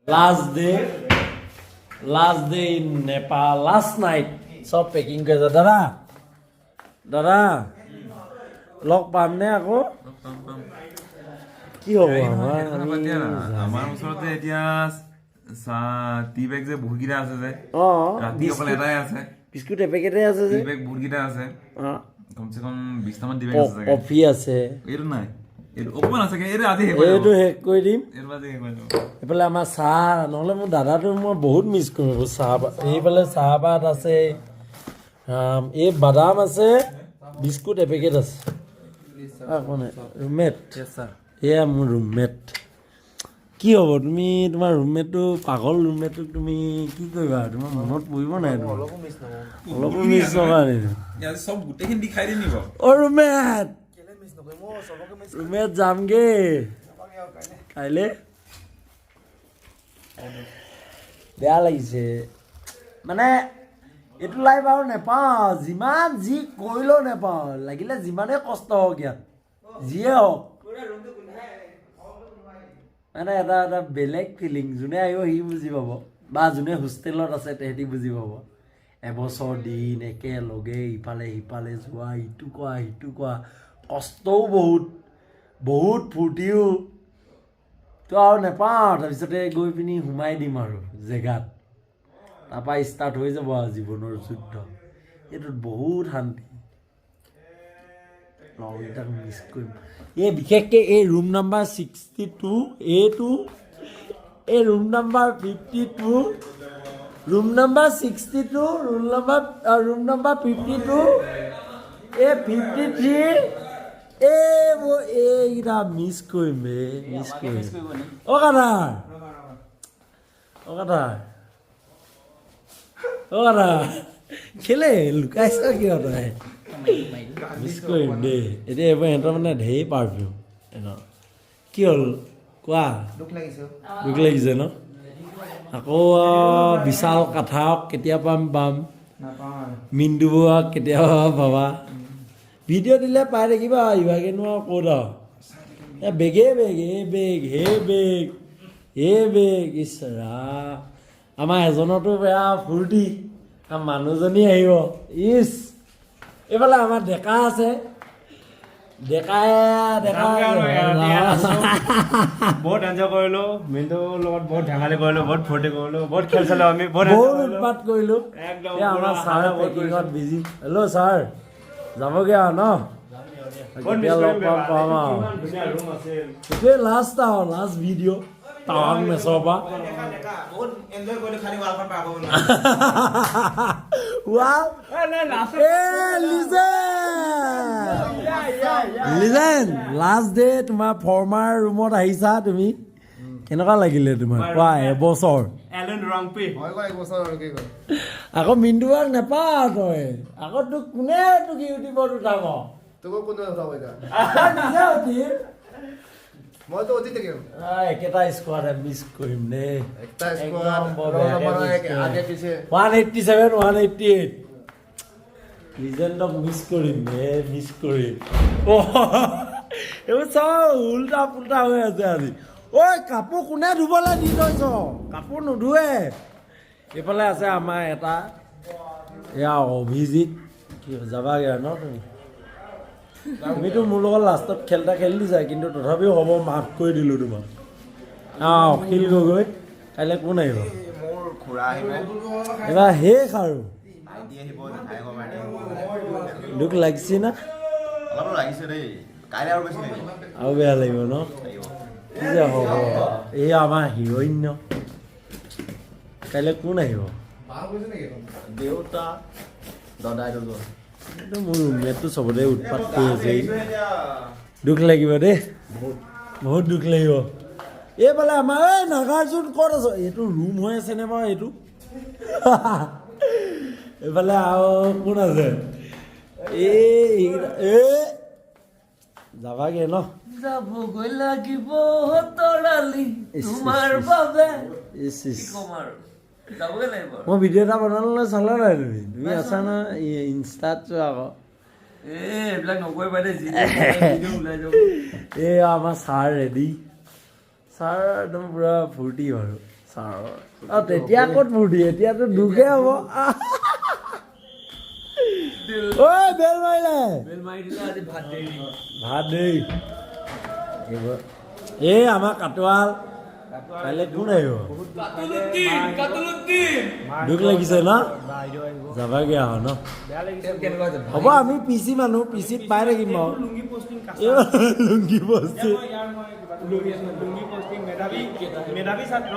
Last day in Nepal, last night. Sab packing কৰে দাদা লগ পাম নে আকৌ কি হ'ব আমাৰ ওচৰতে এতিয়া টি বেগ যে বহুত কেইটা আছে যে ৰাতি অকল এটাই আছে বিস্কুট এপেকেটে আছে যে টি বেগ বহুত কেইটা আছে কমচে কম 20টা মান টি বেগ আছে কফি আছে এইটো নাই এইটো অকমান আছে এইটো আজি এইটো শেষ কৰি দিম এইটো আজি শেষ কৰি দিম এইফালে আমাৰ চাহ নহ'লে মোৰ দাদাটো মই বহুত মিছ কৰিম চাহ এইফালে চাহপাত আছে এই বাদাম আছে বিস্কুট এপেকেট আছে ৰুমমেট এয়া মোৰ ৰুমমেট কি হ'ব তুমি তোমাৰ ৰুমমেটটো পাগল ৰুমমেটটোক তুমি কি কৰিবা তোমাৰ মনত পৰিব নাই অলপো মিছ নকৰা নেকি চব গোটেইখিনি দি খাই দিম নিব অ' ৰুমমেট ৰুমমেট যামগে কাইলৈ বেয়া লাগিছে মানে এইটো লাইফ আৰু নেপাওঁ যিমান যি কৰিলেও নেপাওঁ লাগিলে যিমানেই কষ্ট হওক ইয়াত যিয়ে হওক মানে এটা এটা বেলেগ ফিলিং যোনে আহিব সি বুজি পাব বা যোনে হোষ্টেলত আছে তেহেঁতি বুজি পাব এবছৰ দিন একেলগে ইফালে সিফালে যোৱা ইটো কোৱা কষ্টও বহুত ফূৰ্তিও তো আৰু নেপাওঁ তাৰপিছতে গৈ পিনি সোমাই দিম আৰু জেগাত তাৰপৰা ষ্টাৰ্ট হৈ যাব আৰু জীৱনৰ যুদ্ধ এইটোত বহুত শান্তি লগকেইটাক মিছ কৰিম এই বিশেষকৈ এই ৰুম নাম্বাৰ 62 এইটো এই room number 52 room number 62 room number 52 এই 53 মই এইকেইটা মিছ কৰিম মিছ কৰিম অ' কাটা কেলে লুকাইছ কিয় তই মিছ কৰিম দেই এতিয়া এইবাৰ সিহঁতৰ মানে ঢেৰ পাৰফিউম কি হ'ল কোৱা দুখ লাগিছে ন আকৌ বিশাল কাঠাওক কেতিয়া পাম মিণ্ডু বৰুৱাক কেতিয়াবা পাবা ভিডিঅ' দিলে পাই থাকিবা ইভাগেনো আৰু ক'ত আৰু বেগে বেগ ইছৰা আমাৰ এজনতো বেয়া ফূৰ্তি মানুহজনী আহিব এইফালে আমাৰ ডেকা আছে ডেকাই বহুত এনজয় কৰিলো মিণ্টুৰ লগত বহুত ধেমালি কৰিলো বহুত ফূৰ্তি কৰিলো বহুত খেল চালো আমি বহুত উৎপাত কৰিলো আমাৰ ছাৰ পেকিঙত বিজি হেল্ল' ছাৰ যাবগে আৰু ন কেতিয়া লগ পাম আৰু সেইটোৱে লাষ্ট ভিডিঅ' টাৱাং মেচৰ পৰা লাষ্ট ডে তোমাৰ ফৰ্মাৰ ৰুমত আহিছা তুমি কেনেকুৱা লাগিলে তোমাৰ কোৱা এবছৰ আকৌ মিণ্ডুৱাক নেপাওঁ তই আকৌ তোক কোনে তোক ইউটিউবত উঠাব একেটা স্কোৱাড মিছ কৰিম দেই 187 188 লিজেণ্ডক মিছ কৰিম এইবোৰ চব উল্টা পুল্টা হৈ আছে আজি ঐ কাপোৰ কোনে ধুবলৈ দি থৈছ কাপোৰ নুধুৱে এইফালে আছে আমাৰ এটা এয়া অভিজিত কি যাবাগে ন তুমিতো মোৰ লগত লাষ্টত খেলটা খেলি দিছা কিন্তু তথাপিও হ'ব মাফ কৰি দিলোঁ তোমাক অখিল গগৈ কাইলৈ কোন আহিব এইবাৰ শেষ আৰু দুখ লাগিছে না আৰু বেয়া লাগিব ন কি যে হ'ব এই আমাৰ হিৰণ্য কাইলৈ কোন আহিব দেউতা দাদাই দুজন এইটো মোৰ ৰুমমেটটো চবতে উৎপাত কৰি আছে দুখ লাগিব দেই বহুত দুখ লাগিব এইফালে আমাৰ এই নাগাৰ্জুন ক'ত আছ এইটো ৰুম হৈ আছেনে বাৰু এইটো এইফালে আৰু কোন আছে যাবাগে ন যাবগৈ লাগিব তৰালি তোমাৰ বাবে মই ভিডিঅ' এটা বনালে চালা নাই তুমি আছা না ইনষ্টাত চোৱা আকৌ এইবিলাক নকৰিবা দেই এই আমাৰ ছাৰ ৰেডি ছাৰ একদম পুৰা ফূৰ্তি বাৰু ছাৰৰ তেতিয়া ক'ত ফূৰ্তি এতিয়াতো দুখে হ'ব ঐ বেল মাৰিলে বেল মাৰি দিলে আজি ভাত দেৰি ভাত দেই এই আমাৰ কাটোৱাল কাইলৈ কোন আহিব দুখ লাগিছে ন যাবাগে আৰু ন হ'ব আমি পিচি মানুহ পিচিত পাই থাকিম বাৰু লুংগি পষ্টিং মেধাৱী ছাত্ৰ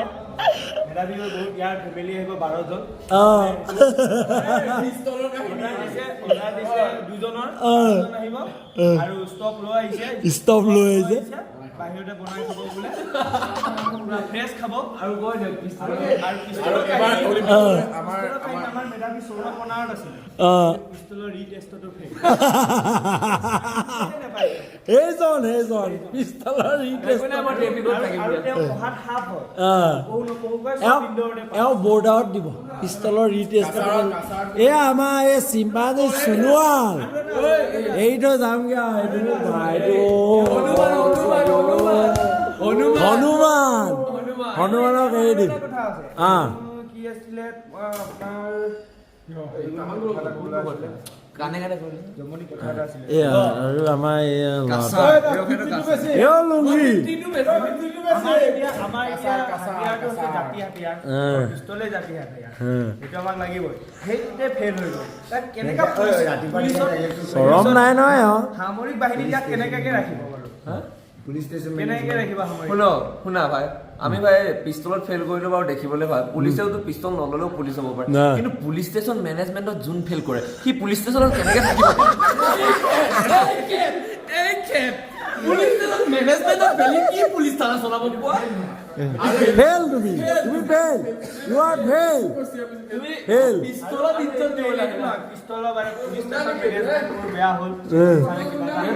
মেধাৱী হৈ বহুত ইয়াৰ ফেমিলি আহিব 12 জন দুজনৰ আহিব আৰু ষ্টপ লৈ আহিছে বাহিৰতে বনাই খাব বোলে ফ্ৰেছ খাব আৰু গৈ আমাৰ মেধাৱী সৌৰভ বনাৰত আছিলে পিষ্টলৰ ৰিটেষ্টটো ফেক এইজন পিষ্টলৰ এওঁ বৰ্ডাৰত দিব পিষ্টলৰ ৰিটেষ্ট এয়া আমাৰ এই চিম্পাঞ্জী সোণোৱাল এইটো যামগে আৰু হনুমানক এৰি দিম কি আছিলে আৰু আমাৰ লুংগি চৰম নাই নহয় সামৰিক বাহিনী ইয়াক কেনেকে ৰাখিব বাৰু শুনা ভাই আমি ভাই পিষ্টলত ফেইল কৰিলো বাৰু দেখিবলৈ ভাল পুলিচেওতো পিষ্টল নললেও পুলিচ হ'ব পাৰে কিন্তু পুলিচ ষ্টেচন মেনেজমেণ্টত যোন ফেইল কৰে সি পুলিচ ষ্টেচনত কেনেকে থাকিব পুলিচ ষ্টেচন মেনেজমেণ্টত ফেইল কি পুলিচ থানা চলাব কোৱা ফেইল তুমি fail you are fail fail পিষ্টলত ইজ্জত দিব লাগে পিষ্টলৰ বাৰে পুলিচ ষ্টেচন মেনেজমেণ্ট বেয়া হ'ল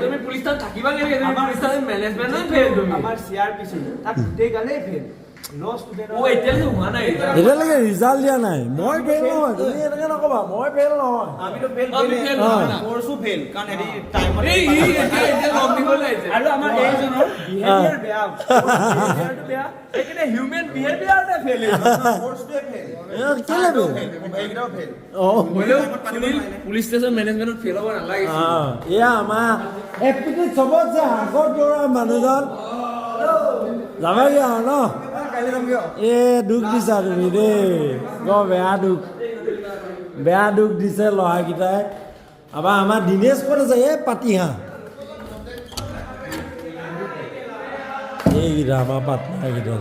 তুমি পুলিচ থানা থাকিবা কেনেকে পুলিচ থানা মেনেজমেণ্টত ফেইল তুমি আমাৰ চিআৰপিচি তাত গোটেই গালে ফেইল এতিয়ালৈকে হোৱা নাই এতিয়ালৈকে ৰিজাল্ট দিয়া নাই মই ফেইল নহয় তুমি এনেকে নকবা মই ফেইল নহয় আমিতো ফেইল কোৰ্সো ফেইল কাৰণ হেৰি টাইমত আৰু আমাৰ এইজনৰ বিহেভিয়াৰ বেয়া বিহেভিয়াৰটো বেয়া এইকেইটা হিউমেন বিহেভিয়াৰতে ফেইল কোৰ্সটোৱে ফেইল কেলে এইকেইটাও ফেইল পুলিচ ষ্টেচন মেনেজমেণ্টত ফেইল হ'ব নালাগে এয়া আমাৰ এপিটি চবতছে আগত দৌৰা মানুহজন যাবাগে আৰু ন এ দুখ দিছা তুমি দেই বৰ বেয়া দুখ দিছে ল'ৰাকেইটাই আমাৰ দিনেশ ক'ত আছে এই পাতিহাঁহ এইকেইটা আমাৰ পাটনাৰকেইটা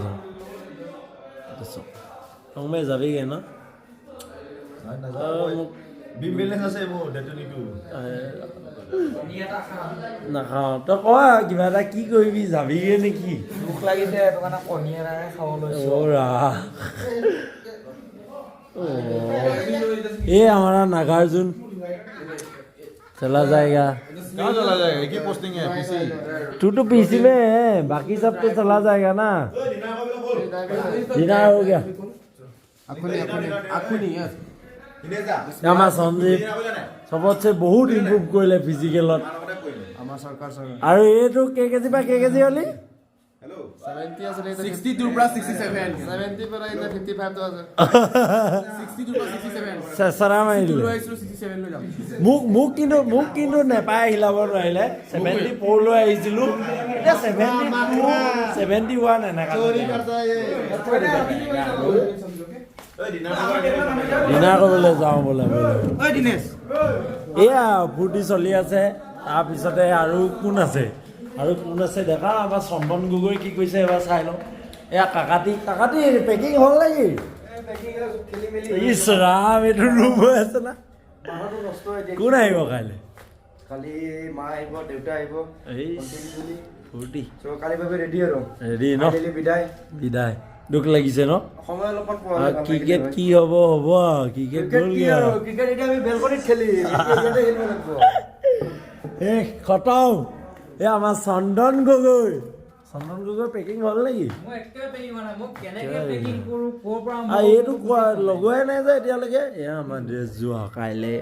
সময় যাবিগে ন নাখাওঁ তই কোৱা কিবা এটা কি কৰিবি যাবিগে নেকি দুখ লাগিছে সেইটো কাৰণে কণী এটাহে খাব লৈছো ये हमारा नागार्जुन चला जाएगा तू तो पीसी में है बाकी सब तो चला जाएगा ना डिनर हो गया আমাৰ সঞ্জীৱ চবতছে বহুত ইম্প্ৰুভ কৰিলে ফিজিকেলত আৰু এইটো কেজি বা কেজি হলি 62 পৰা 67 70 পৰা এতিয়া 55 তো আছে 62 পৰা 67 চেচৰা মাৰিলে লৈ আহিছো 67 লৈ যাম মোক কিন্তু নেপাই হিলাব নোৱাৰিলে 74 লৈ আহিছিলো এতিয়া 72 71 এনেকা চোৰি কৰতা ডিনাৰ কৰিবলৈ যাওঁ বোলে এয়া ফূৰ্তি চলি আছে তাৰপিছতে আৰু কোন আছে দেখা আমাৰ চন্দন গগৈ কি কৈছে এবাৰ চাই লওঁ এয়া কাকাতি পেকিং হ'ল নেকি ইছ ৰাম এইটো ৰুম হৈ আছে না কোন আহিব কাইলৈ কালি মা আহিব দেউতা আহিব এই ফূৰ্তি কালি বাবে ৰেডি আৰু ৰেডি ন বিদায় দুখ লাগিছে ন সময় অলপমান ক্ৰিকেট কি হ'ব ক্ৰিকেট গ'লগে আৰু ক্ৰিকেট এতিয়া আমি বেলকনিত খেলি খতম এই আমাৰ চন্দন গগৈ পেকিং হ'ল নেকি এইটো কোৱা লগোৱাই নাই যে এতিয়ালৈকে এয়া আমাৰ ড্ৰেছ যোৱা কাইলৈ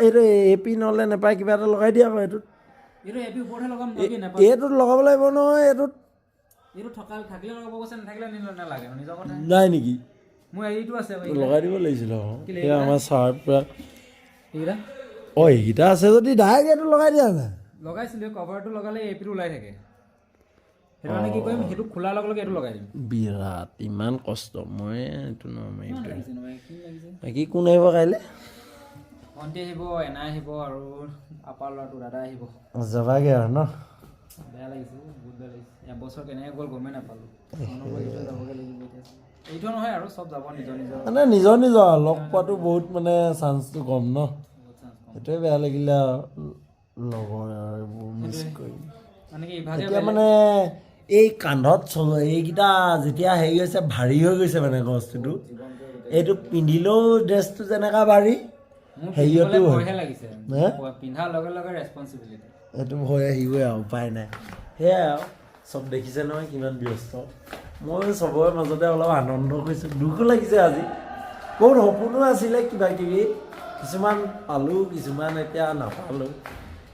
এইটো এপি নহ'লে নাপায় কিবা এটা লগাই দিয়া আকৌ এইটোত লগাব লাগিব নহয় এইটো থাকিলে লগাব কৈছে নাথাকিলে নালাগে নিজৰ কথা নাই নেকি মোৰ এইটো আছে লগাই দিব লাগিছিল এই আমাৰ চাৰ পৰা এইকেইটা এইকেইটা আছে যদি ডাইৰেক্ট এইটো লগাই দিয়া নাই লগাইছিলোঁ কভাৰটো লগালে এপিটো ওলাই থাকে সেইটো মানে কি কৰিম সেইটো খোলাৰ লগে লগে এইটো লগাই দিম বিৰাট ইমান কষ্ট মই এইটো নমাৰিম লাগিছে বাকী কোন আহিব কাইলৈ ভণ্টি আহিব এনা আহিব আৰু আপাৰ ল'ৰাটো দাদা আহিব যাবাগে আৰু ন বেয়া লাগিছে বহুত বেয়া লাগিছে এবছৰ কেনেকৈ গ'ল গমেই নাপালোঁ যাবগৈ লাগিব এতিয়া এইটো নহয় আৰু চব যাব নিজৰ নিজৰ মানে নিজৰ নিজৰ লগ পোৱাটো বহুত মানে চান্সটো কম ন সেইটোৱে বেয়া লাগিলে আৰু লগৰ আৰু এইবোৰ মিছ কৰি মানে কি ইভাগে এতিয়া মানে এই কান্ধত এইকেইটা যেতিয়া হেৰি হৈছে ভাৰী হৈ গৈছে মানে বস্তুটো এইটো পিন্ধিলেও ড্ৰেছটো যেনেকুৱা ভাৰী হেৰিয়তো ভয়হে লাগিছে পিন্ধাৰ লগে লগে ৰেছপনচিবিলিটি এইটো ভয় আহিবই আৰু উপায় নাই সেয়াই আৰু চব দেখিছে নহয় কিমান ব্যস্ত মই চবৰে মাজতে অলপ আনন্দ কৰিছোঁ দুখো লাগিছে আজি বহুত সপোনো আছিলে কিবা কিবি কিছুমান পালোঁ কিছুমান এতিয়া নাপালোঁ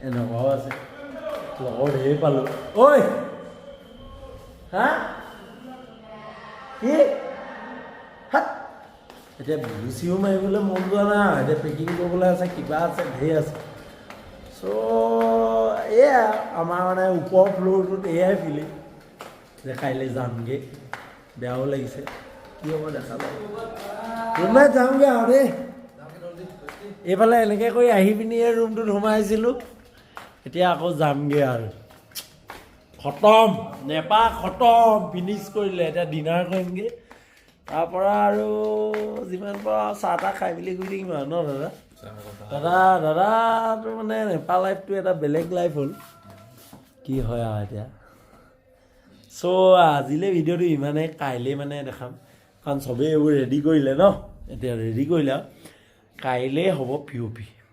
এনেকুৱাও আছে লগৰ ধেৰ পালোঁ ঐ হা কি হাত এতিয়া বিহু চিহু মাৰিবলৈ মন যোৱা নাই এতিয়া পেকিং কৰিবলৈ আছে কিবা আছে ধেৰ আছে চ' এয়া আমাৰ মানে ওপৰ ফ্ল'ৰটোত এয়াই ফিলিং যে কাইলৈ যামগৈ বেয়াও লাগিছে কি হ'ব দেখা যাব কোনোবাই যামগৈ আৰু দেই এইফালে এনেকৈ কৰি আহি পিনি এই ৰুমটোত সোমাইছিলোঁ এতিয়া আকৌ যামগৈ আৰু খতম নেপা খতম ফিনিছ কৰিলে এতিয়া ডিনাৰ কৰিমগৈ তাৰপৰা আৰু যিমান পাৰোঁ চাহ তাহ খাই মেলি গৈ থাকিম আৰু ন দাদাটো মানে নেপাল লাইফটো এটা বেলেগ লাইফ হ'ল কি হয় আৰু এতিয়া চ' আজিলৈ ভিডিঅ'টো ইমানেই কাইলৈ মানে দেখাম কাৰণ চবেই এইবোৰ ৰেডি কৰিলে ন এতিয়া ৰেডি কৰিলে আৰু কাইলৈ হ'ব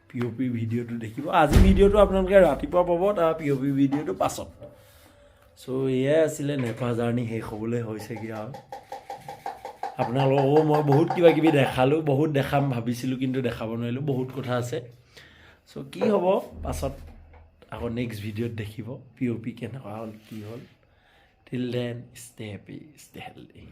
POP ভিডিঅ'টো দেখিব আজি ভিডিঅ'টো আপোনালোকে ৰাতিপুৱা পাব তাৰ POP ভিডিঅ'টো পাছত চ' এয়াই আছিলে নেপাল জাৰ্ণি শেষ হ'বলৈ হৈছেগৈ আৰু আপোনালোককো মই বহুত কিবা কিবি দেখালোঁ বহুত দেখাম ভাবিছিলোঁ কিন্তু দেখাব নোৱাৰিলোঁ বহুত কথা আছে চ' কি হ'ব পাছত আকৌ নেক্সট ভিডিঅ'ত দেখিব POP কেনেকুৱা হ'ল কি হ'ল till then stay happy stay healthy